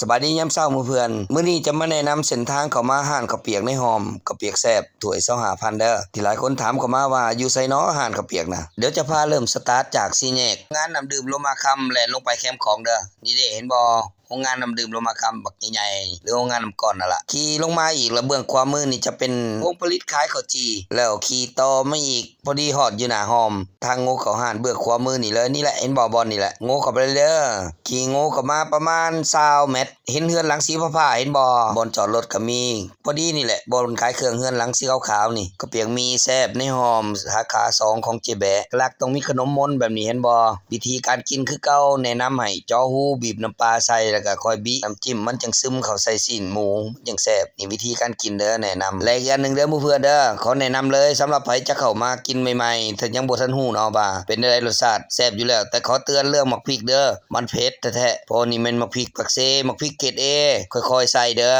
สบายดียามเช้าหมู่เพื่อนมื้อนี้จะมาแนะนำเส้นทางเข้ามาร้านข้าวเปียกในหอมข้าวเปียกแซ่บถ้วย25,000เด้อที่หลายคนถามเข้ามาว่าอยู่ไสน้อร้านข้าวเปียกน่ะเดี๋ยวจะพาเริ่มสตาร์ตจาก4แยกงานน้ำดื่มโลมาคำแล่นลงไปแคมป์ของเด้อนี่เด้เห็นบ่โรงงานน้ำดื่มโลมาคำบักใหญ่ๆหรือโรงงานน้ำก้อนนั่นล่ะขี่ลงมาอีกแล้วเบื้องขวามือนี่จะเป็นโรงผลิตขายข้าวจี่แล้วขี่ต่อมาอีกพอดีฮอดอยู่หน้าหอมทางโง่เข้าห้านเบื้องขวามือนี่เลยนี่แหละเห็นบ่บอนนี่แหละโง่เข้าไปเลยเด้อขี่โง่เข้ามาประมาณ20เมตรเห็นเฮือนหลังสีฟ้าๆเห็นบ่บ่อนจอดรถก็มีพอดีนี่แหละบ่อนขายเครื่องเฮือนหลังสีขาวๆนี่ก็เปียกมีแซ่บในหอมสาขา2ของเจ๊แบะหลักต้องมีขนมมนแบบนี้เห็นบ่วิธีการกินคือเก่าแนะนำให้จ่อหูบีบน้ำปลาใส่แล้วก็ค่อยบีน้ำจิ้มมันจังซึมเข้าใส่ซีนหมูจังแซ่บนี่วิธีการกินเด้อแนะนำและอีกอันนึงเด้อหมู่เพื่อนเด้อขอแนะนำเลยสำหรับไผจะเข้ามากินใหม่ๆถ้ายังบ่ทันฮู้เนาะว่าเป็นจังได๋รสชาติแซ่บอยู่แล้วแต่ขอเตือนเรื่องหมักพริกเด้อมันเผ็ดแท้ๆเพราะนี่แม่นหมักพริกปักเซหมักพริกเกรด A ค่อยๆใส่เด้อ